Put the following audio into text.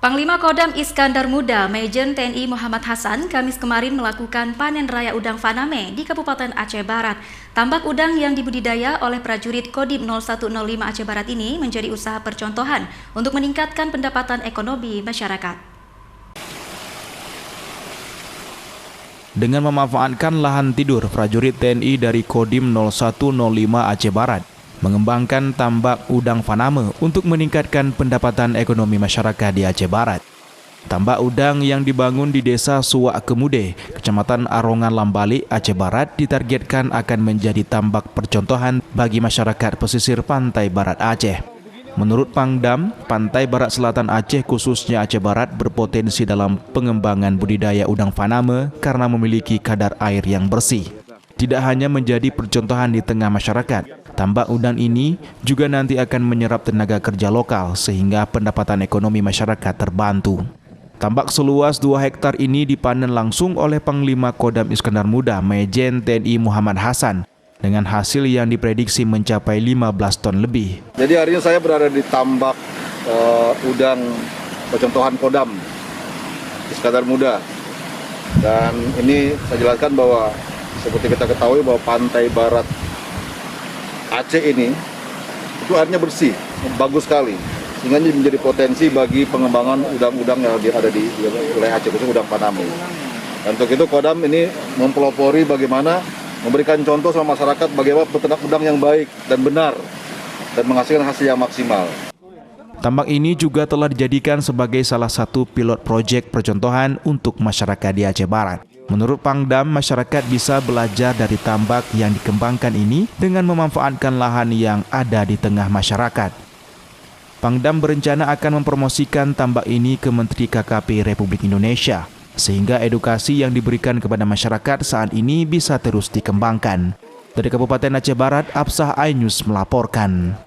Panglima Kodam Iskandar Muda, Majen TNI Muhammad Hasan, Kamis kemarin melakukan panen raya udang faname di Kabupaten Aceh Barat. Tambak udang yang dibudidaya oleh prajurit Kodim 0105 Aceh Barat ini menjadi usaha percontohan untuk meningkatkan pendapatan ekonomi masyarakat. Dengan memanfaatkan lahan tidur prajurit TNI dari Kodim 0105 Aceh Barat, mengembangkan tambak udang faname untuk meningkatkan pendapatan ekonomi masyarakat di Aceh Barat. Tambak udang yang dibangun di Desa Suak Kemude, Kecamatan Arongan Lambalik, Aceh Barat ditargetkan akan menjadi tambak percontohan bagi masyarakat pesisir pantai barat Aceh. Menurut Pangdam, pantai barat selatan Aceh khususnya Aceh Barat berpotensi dalam pengembangan budidaya udang faname karena memiliki kadar air yang bersih. Tidak hanya menjadi percontohan di tengah masyarakat, tambak udang ini juga nanti akan menyerap tenaga kerja lokal sehingga pendapatan ekonomi masyarakat terbantu. Tambak seluas 2 hektar ini dipanen langsung oleh Panglima Kodam Iskandar Muda, Majen TNI Muhammad Hasan, dengan hasil yang diprediksi mencapai 15 ton lebih. Jadi hari ini saya berada di tambak udang percontohan Kodam Iskandar Muda. Dan ini saya jelaskan bahwa seperti kita ketahui bahwa pantai barat Aceh ini itu airnya bersih, bagus sekali, sehingga ini menjadi potensi bagi pengembangan udang-udang yang ada di wilayah Aceh, khususnya udang faname. Dan untuk itu Kodam ini mempelopori bagaimana memberikan contoh sama masyarakat bagaimana peternak udang yang baik dan benar dan menghasilkan hasil yang maksimal. Tambak ini juga telah dijadikan sebagai salah satu pilot proyek percontohan untuk masyarakat di Aceh Barat. Menurut Pangdam, masyarakat bisa belajar dari tambak yang dikembangkan ini dengan memanfaatkan lahan yang ada di tengah masyarakat. Pangdam berencana akan mempromosikan tambak ini ke Menteri KKP Republik Indonesia, sehingga edukasi yang diberikan kepada masyarakat saat ini bisa terus dikembangkan. Dari Kabupaten Aceh Barat, Absah iNews melaporkan.